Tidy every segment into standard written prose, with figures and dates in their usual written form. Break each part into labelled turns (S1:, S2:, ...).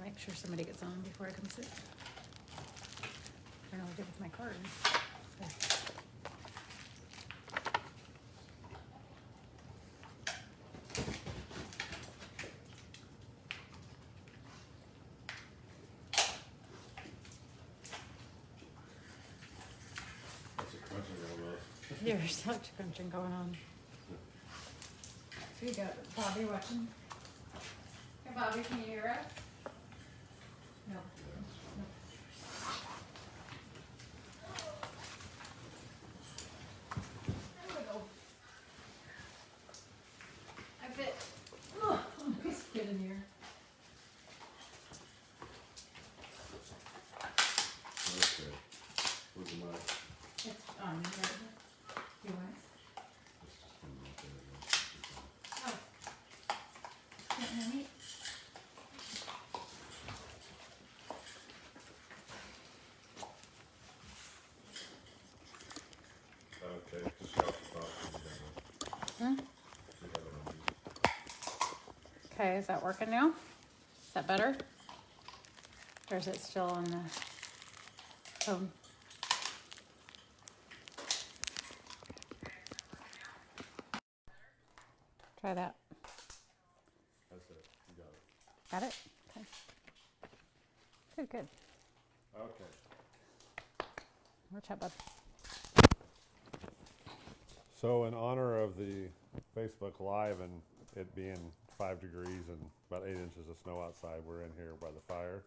S1: make sure somebody gets on before I come sit. I don't know what I did with my card. There. There's such crunching going on. So you got Bobby watching. Hey Bobby, can you hear us? No. There we go. I bet. Oh, let's get in here.
S2: Okay. Where's the mic?
S1: It's on right here. Do you want it? Oh. Can't hear me?
S2: Okay, just shut the top.
S1: Hmm? Okay, is that working now? Is that better? Or is it still on the phone? Try that.
S2: That's it. You got it.
S1: Got it? Okay. Good, good.
S2: Okay.
S1: Watch out, bud.
S2: So in honor of the Facebook Live and it being 5 degrees and about 8 inches of snow outside, we're in here by the fire.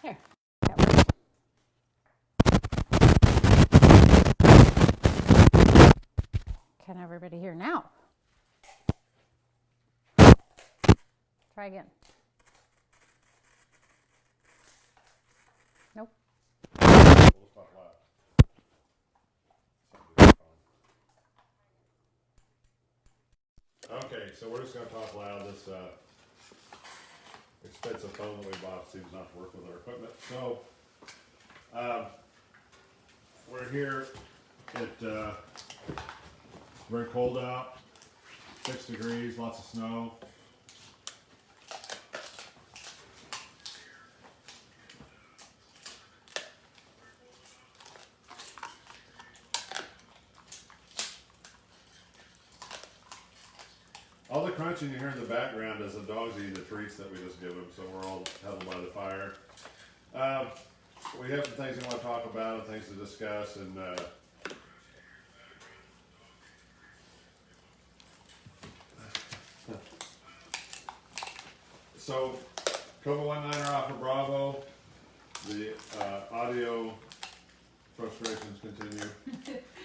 S1: There. That works. Can everybody hear now? Try again. Nope.
S2: We'll talk loud. Okay, so we're just going to talk loud. This expensive phone that we bought seems not to work with our equipment. So we're here. It's very cold out, 6 degrees, lots of snow. All the crunching you hear in the background is the dogs eating the treats that we just give them, so we're all huddled by the fire. We have some things we want to talk about and things to discuss, and so Cova 19 Alpha Bravo, the audio frustrations continue.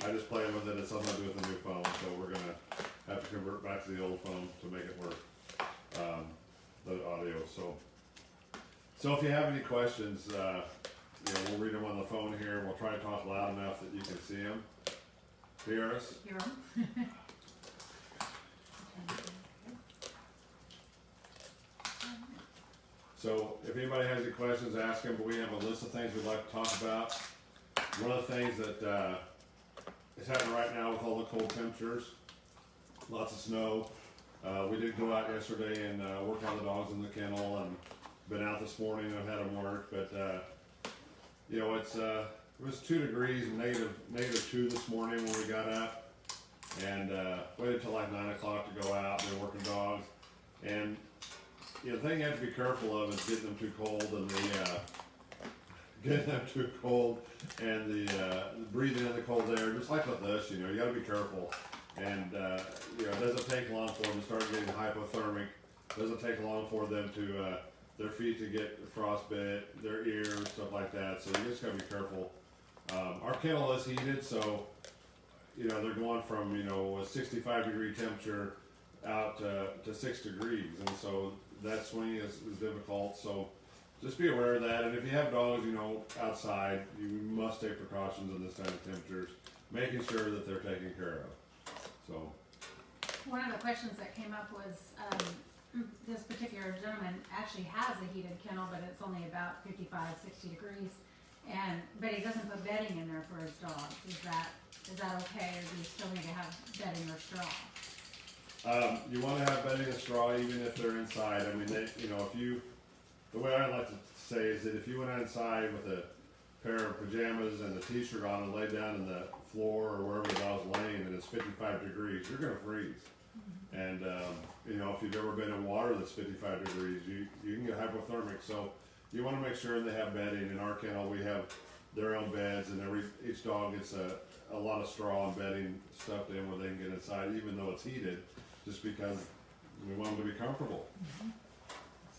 S2: I just play with it. It's something to do with the new phone, so we're gonna have to convert back to the old phone to make it work. The audio. So if you have any questions, we'll read them on the phone here. We'll try to talk loud enough that you can see them, hear us.
S1: Hear 'em?
S2: So if anybody has any questions, ask them. But we have a list of things we'd like to talk about. One of the things that is happening right now with all the cold temperatures, lots of snow. We did go out yesterday and work on the dogs in the kennel, and been out this morning and I've had them work. But it was 2 degrees and negative 2 this morning when we got up, and waited till like 9 o'clock to go out. They're working dogs, and the thing you have to be careful of is getting them too cold and the breathing in the cold air, just like with this. You got to be careful. And it doesn't take long for them to start getting hypothermic. It doesn't take long for them to their feet to get frostbite, their ears, stuff like that. So you just gotta be careful. Our kennel is heated, so they're going from a 65-degree temperature out to 6 degrees, and so that swing is difficult. So just be aware of that. And if you have dogs, outside, you must take precautions in this kind of temperatures, making sure that they're taken care of. So
S1: One of the questions that came up was, this particular gentleman actually has a heated kennel, but it's only about 55, 60 degrees. But he doesn't put bedding in there for his dogs. Is that okay, or do you still need to have bedding or straw?
S2: You want to have bedding and straw even if they're inside. I mean, the way I like to say is that if you went inside with a pair of pajamas and a t-shirt on and laid down in the floor or wherever the dog's laying and it's 55 degrees, you're going to freeze. And, if you've ever been in water that's 55 degrees, you can get hypothermic. So you want to make sure they have bedding. In our kennel, we have their own beds, and each dog gets a lot of straw and bedding stuffed in where they can get inside, even though it's heated, just because we want them to be comfortable.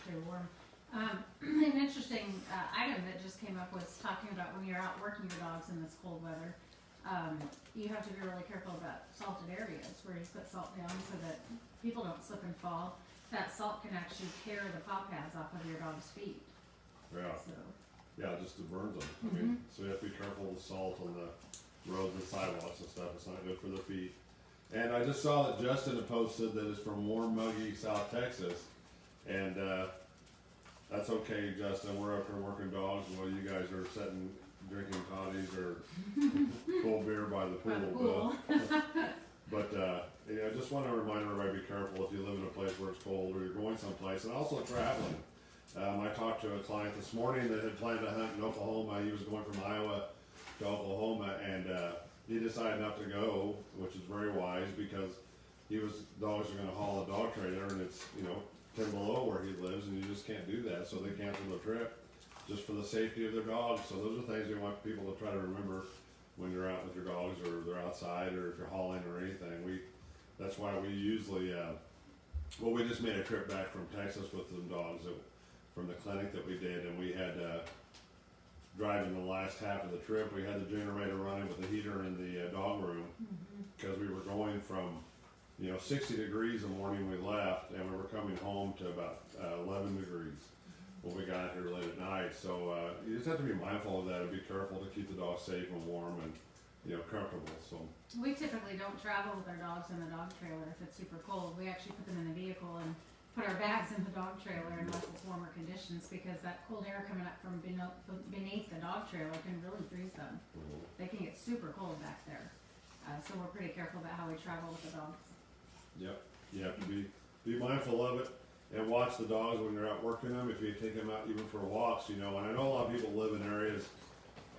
S1: Stay warm. An interesting item that just came up was talking about when you're out working your dogs in this cold weather, you have to be really careful about salted areas where you put salt down so that people don't slip and fall. That salt can actually tear the paw pads off of your dog's feet.
S2: Yeah.
S1: So.
S2: Yeah, just it burns them. I mean, so you have to be careful with salt on the roads and sidewalks and stuff. It's not good for their feet. And I just saw that Justin had posted that it's from warm, muggy South Texas, and that's okay, Justin. We're up here working dogs while you guys are sitting drinking toddies or cold beer by the pool.
S1: By the pool.
S2: But I just want to remind everybody, be careful if you live in a place where it's cold or you're going someplace, and also traveling. I talked to a client this morning that had planned to hunt in Oklahoma. He was going from Iowa to Oklahoma, and he decided not to go, which is very wise because dogs are going to haul a dog trailer, and it's 10 below where he lives, and you just can't do that. So they canceled the trip just for the safety of their dogs. So those are things we want people to try to remember when you're out with your dogs, or they're outside, or if you're hauling or anything. That's why we usually, we just made a trip back from Texas with some dogs from the clinic that we did, and we had driving the last half of the trip. We had the generator running with the heater in the dog room because we were going from 60 degrees the morning we left, and we were coming home to about 11 degrees when we got here late at night. So you just have to be mindful of that and be careful to keep the dogs safe and warm and comfortable. So
S1: we typically don't travel with our dogs in the dog trailer if it's super cold. We actually put them in the vehicle and put our bags in the dog trailer unless it's warmer conditions, because that cold air coming up from beneath the dog trailer can really freeze them. They can get super cold back there. So we're pretty careful about how we travel with the dogs.
S2: Yep, you have to be mindful of it and watch the dogs when you're out working them. If you take them out even for walks, and I know a lot of people live in areas,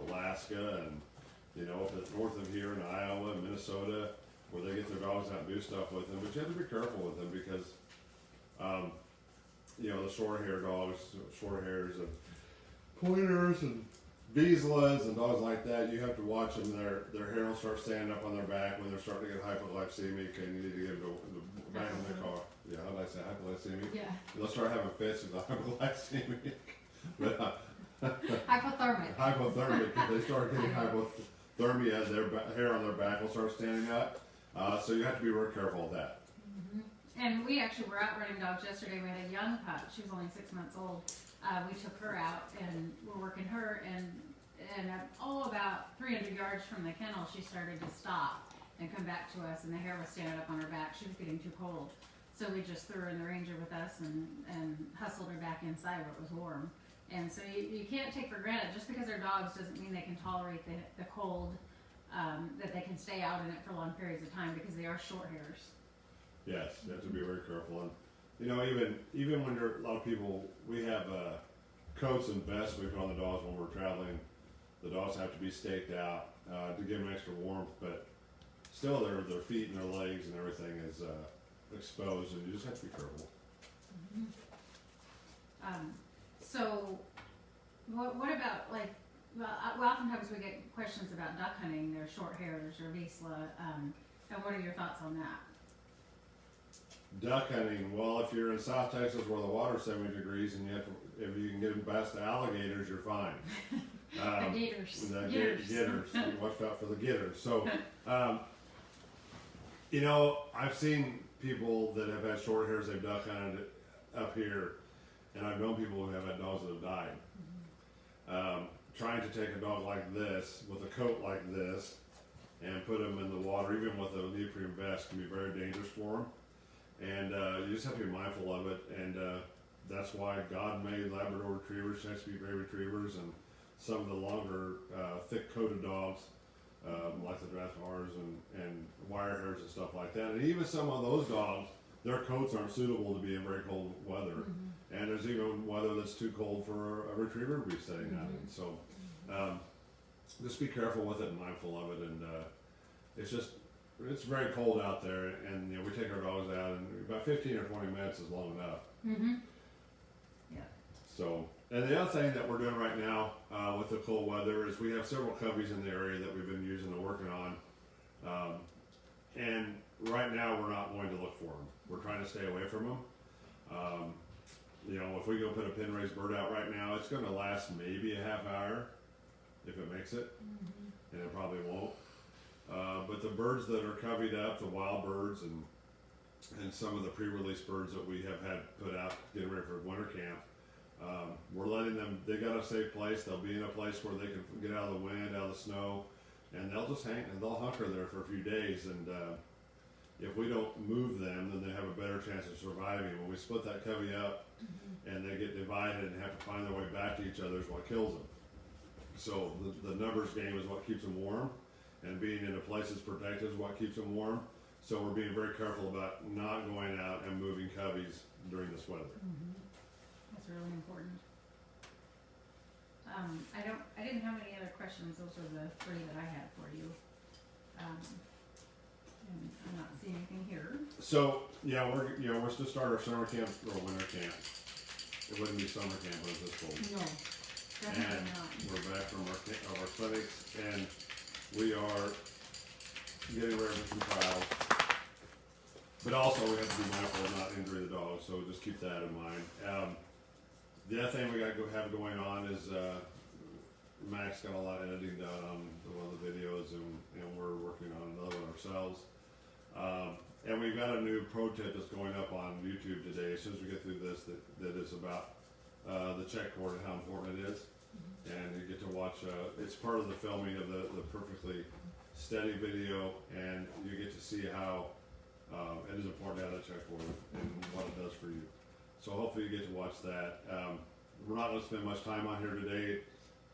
S2: Alaska and up north of here in Iowa and Minnesota, where they get their dogs out and do stuff with them. But you have to be careful with them because the short-haired dogs, short hairs and pointers and Vizslas and dogs like that, you have to watch them. Their hair will start standing up on their back when they're starting to get hypoglycemic, and you need to get them to the back of the car. Yeah, how did I say hypoglycemic? Yeah. They'll start having fits with the hypoglycemic. But,
S1: hypothermic.
S2: Hypothermic. If they start getting hypothermia, their hair on their back will start standing up. So you have to be real careful of that.
S1: And we actually were out running dogs yesterday. We had a young pup. She was only 6 months old. We took her out and we're working her, and about 300 yards from the kennel, she started to stop and come back to us, and the hair was standing up on her back. She was getting too cold. So we just threw her in the Ranger with us and hustled her back inside where it was warm. And so you can't take for granted, just because they're dogs doesn't mean they can tolerate the cold, that they can stay out in it for long periods of time, because they are short hairs.
S2: Yes, you have to be very careful. And even when a lot of people, we have coats and vests we put on the dogs when we're traveling. The dogs have to be staked out to give them extra warmth, but still their feet and their legs and everything is exposed, and you just have to be careful.
S1: So what about, oftentimes we get questions about duck hunting, their short hairs or Vizsla, and what are your thoughts on that?
S2: Duck hunting, well, if you're in South Texas where the water's 70 degrees and if you can get them past the alligators, you're fine.
S1: The gators.
S2: The gitters. You watch out for the gitters. So, I've seen people that have had short hairs, they've duck hunted up here, and I've known people who have had dogs that have died. Trying to take a dog like this with a coat like this and put them in the water, even with a neoprene vest, can be very dangerous for them. And you just have to be mindful of it. And that's why God made Labrador Retrievers, Chesapeake Bay Retrievers, and some of the longer, thick-coated dogs, like the Drahthaars and wire hairs and stuff like that. And even some of those dogs, their coats aren't suitable to be in very cold weather. And there's even weather that's too cold for a retriever to be sitting out in. So just be careful with it and mindful of it. And it's very cold out there, and we take our dogs out, and about 15 or 20 minutes is long enough.
S1: Yeah.
S2: So, and the other thing that we're doing right now with the cold weather is we have several cubbies in the area that we've been using and working on. And right now we're not going to look for them. We're trying to stay away from them. If we go put a pin raised bird out right now, it's going to last maybe a half hour, if it makes it, and it probably won't. But the birds that are covied up, the wild birds and some of the pre-release birds that we have had put out getting ready for winter camp, we're letting them, they got a safe place. They'll be in a place where they can get out of the wind, out of the snow, and they'll just hang and they'll hunker there for a few days. And if we don't move them, then they have a better chance of surviving. When we split that covey up and they get divided and have to find their way back to each other is what kills them. So the numbers game is what keeps them warm, and being in a place that's protected is what keeps them warm. So we're being very careful about not going out and moving coveys during this weather.
S1: That's really important. I didn't have any other questions. Those are the three that I had for you. And I'm not seeing anything here.
S2: So yeah, we're to start our summer camp or winter camp. It wouldn't be summer camp when it's this cold.
S1: No, definitely
S2: And
S1: not.
S2: we're back from our clinics, and we are getting ready for some trials. But also we have to be mindful of not injuring the dogs, so just keep that in mind. The other thing we have going on is Max got a lot of editing done on one of the videos, and we're working on another one ourselves. And we've got a new pro tip that's going up on YouTube today. As soon as we get through this, that is about the check cord and how important it is. And you get to watch, it's part of the filming of the perfectly steady video, and you get to see how it is important to have that check cord and what it does for you. So hopefully you get to watch that. We're not going to spend much time on here today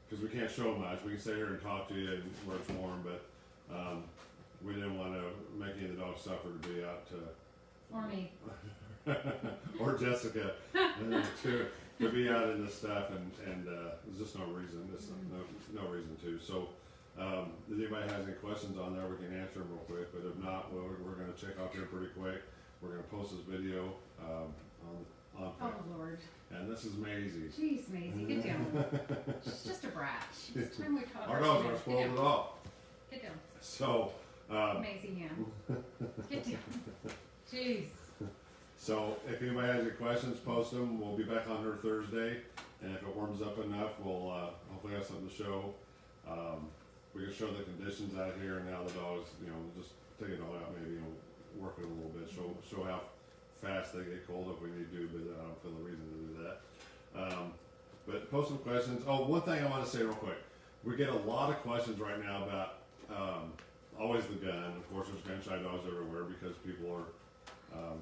S2: because we can't show much. We can stay here and talk to you and where it's warm, but we didn't want to make any of the dogs suffer to be out to
S1: Or me.
S2: or Jessica to be out in this stuff, and there's just no reason. No reason to. So if anybody has any questions on there, we can answer them real quick. But if not, we're going to check off here pretty quick. We're going to post this video on
S1: Oh Lord.
S2: and this is Maisie.
S1: Jeez, Maisie, get down. She's just a brat. It's time we taught her.
S2: Our dogs aren't spoiled at all.
S1: Get down.
S2: So
S1: Maisie Ham. Get down. Jeez.
S2: So if anybody has any questions, post them. We'll be back on here Thursday, and if it warms up enough, we'll hopefully have something to show. We can show the conditions out here and how the dogs, just take a dog out, maybe work it a little bit, show how fast they get cold if we need to, but I don't feel the reason to do that. But post some questions. Oh, one thing I want to say real quick. We get a lot of questions right now about always the gun. Of course, there's gun shy dogs everywhere because people are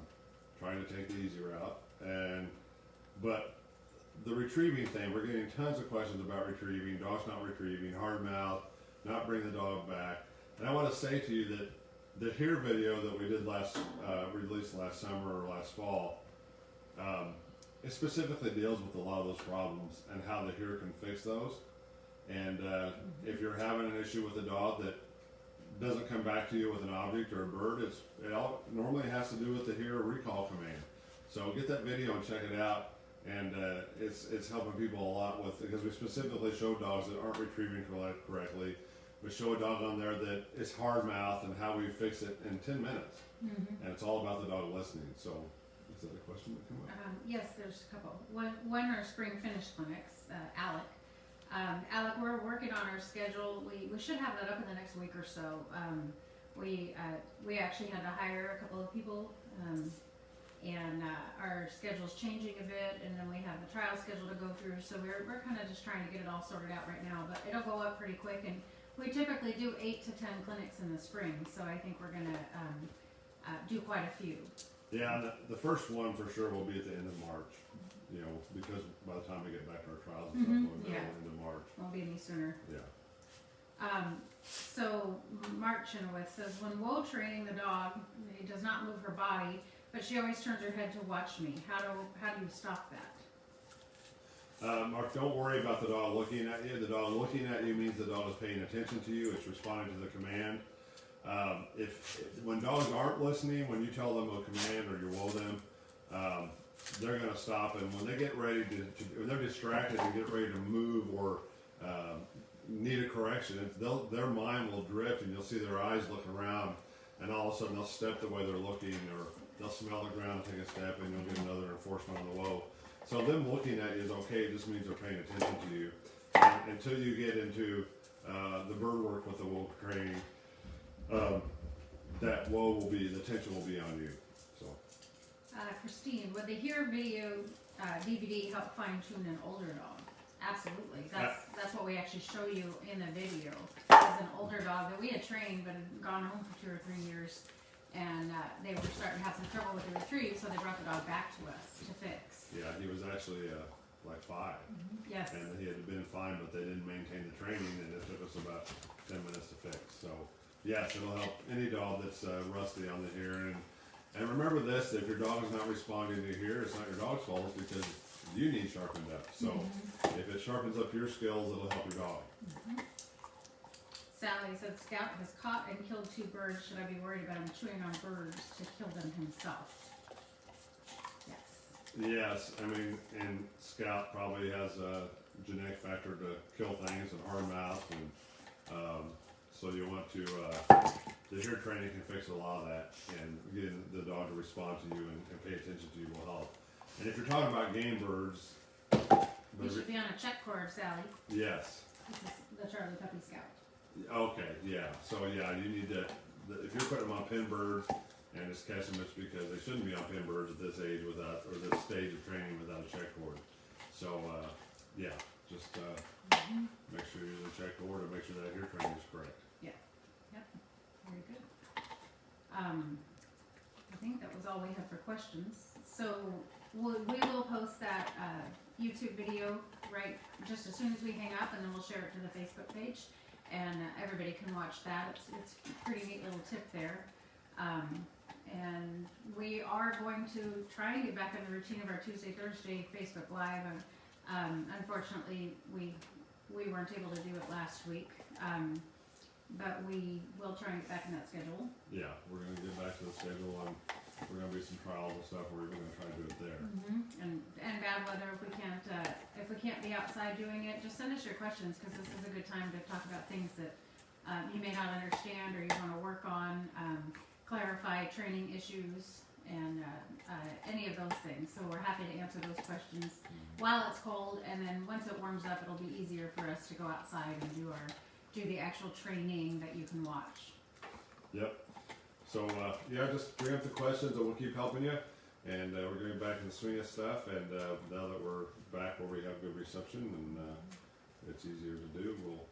S2: trying to take the easy route. But the retrieving thing, we're getting tons of questions about retrieving, dogs not retrieving, hard mouth, not bringing the dog back. And I want to say to you that the Here video that we did released last summer or last fall, it specifically deals with a lot of those problems and how the Here can fix those. And if you're having an issue with a dog that doesn't come back to you with an object or a bird, it all normally has to do with the Here recall command. So get that video and check it out. And it's helping people a lot with, because we specifically show dogs that aren't retrieving correctly. We show a dog on there that is hard mouth and how we fix it in 10 minutes. And it's all about the dog listening. So is that a question that came up?
S1: Yes, there's a couple. One are spring finish clinics, Alec. Alec, we're working on our schedule. We should have that up in the next week or so. We actually had to hire a couple of people, and our schedule's changing a bit, and then we have the trial schedule to go through. So we're kind of just trying to get it all sorted out right now. But it'll go up pretty quick, and We typically do 8 to 10 clinics in the spring, so I think we're gonna do quite a few.
S2: Yeah, the first one for sure will be at the end of March, you know, because by the time we get back to our trials and stuff, we'll be into March.
S1: Won't be any sooner.
S2: Yeah.
S1: So Mark Chenoweth says, when woe training the dog, he does not move her body, but she always turns her head to watch me. How do you stop that?
S2: Mark, don't worry about the dog looking at you. The dog looking at you means the dog is paying attention to you. It's responding to the command. When dogs aren't listening, when you tell them a command or you woe them, they're going to stop. And when they get ready when they're distracted and get ready to move or need a correction, their mind will drift, and you'll see their eyes look around, and all of a sudden they'll step the way they're looking, or they'll smell the ground, take a step, and you'll get another enforcement on the woe. So them looking at you is okay. It just means they're paying attention to you. And until you get into the bird work with the woe training, the attention will be on you. So,
S1: Christine, would the Hear video DVD help fine tune an older dog? Absolutely. That's what we actually show you in the video. It's an older dog that we had trained but had gone home for 2 or 3 years, and they were starting to have some trouble with the retrieve, so they brought the dog back to us to fix.
S2: yeah, he was actually like 5.
S1: Yes.
S2: And he had been fine, but they didn't maintain the training, and it took us about 10 minutes to fix. So, yes, it'll help any dog that's rusty on the hearing. And remember this, if your dog is not responding to hear, it's not your dog's fault, it's because you need sharpened up. So, if it sharpens up your skills, it'll help your dog.
S1: Sally said, Scout has caught and killed 2 birds. Should I be worried about him chewing on birds to kill them himself? Yes.
S2: Yes, I mean, and Scout probably has a genetic factor to kill things and hard mouth, and so you want to, the hear training can fix a lot of that, and getting the dog to respond to you and pay attention to you will help. And if you're talking about game birds,
S1: You should be on a check cord, Sally.
S2: yes.
S1: This is the Charlie Puppy Scout.
S2: Okay, yeah. So yeah, you need to. If you're putting them on pin birds and just catch them, it's because they shouldn't be on pin birds at this age without, or this stage of training without a check cord. So yeah, just make sure you use a check cord and make sure that hear training is correct.
S1: Yeah. Yep. Very good. I think that was all we have for questions. So we will post that YouTube video right just as soon as we hang up, and then we'll share it to the Facebook page, and everybody can watch that. It's a pretty neat little tip there. And we are going to try and get back in the routine of our Tuesday, Thursday Facebook Live. Unfortunately, we weren't able to do it last week, but we will try and get back in that schedule.
S2: Yeah, we're going to get back to the schedule, and we're going to be some trials and stuff where we're going to try to do it there.
S1: And bad weather, if we can't be outside doing it, just send us your questions, because this is a good time to talk about things that you may not understand or you want to work on, clarify training issues, and any of those things. So we're happy to answer those questions while it's cold, and then once it warms up, it'll be easier for us to go outside and do the actual training that you can watch.
S2: Yep. So yeah, just bring up the questions and we'll keep helping you. And we're getting back in the swing of stuff. And now that we're back where we have good reception and it's easier to do, we'll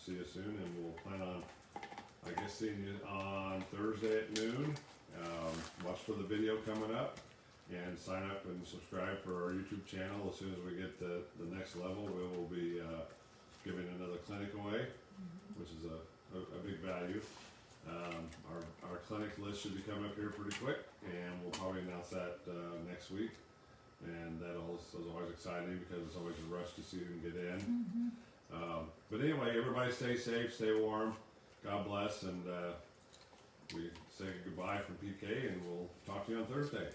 S2: see you soon. And we'll plan on, I guess, seeing you on Thursday at noon. Watch for the video coming up and sign up and subscribe for our YouTube channel. As soon as we get to the next level, we will be giving another clinic away, which is a big value. Our clinic list should be coming up here pretty quick, and we'll probably announce that next week. And that is always exciting because it's always a rush to see who can get in. But anyway, everybody stay safe, stay warm. God bless, and we say goodbye from PK, and we'll talk to you on Thursday.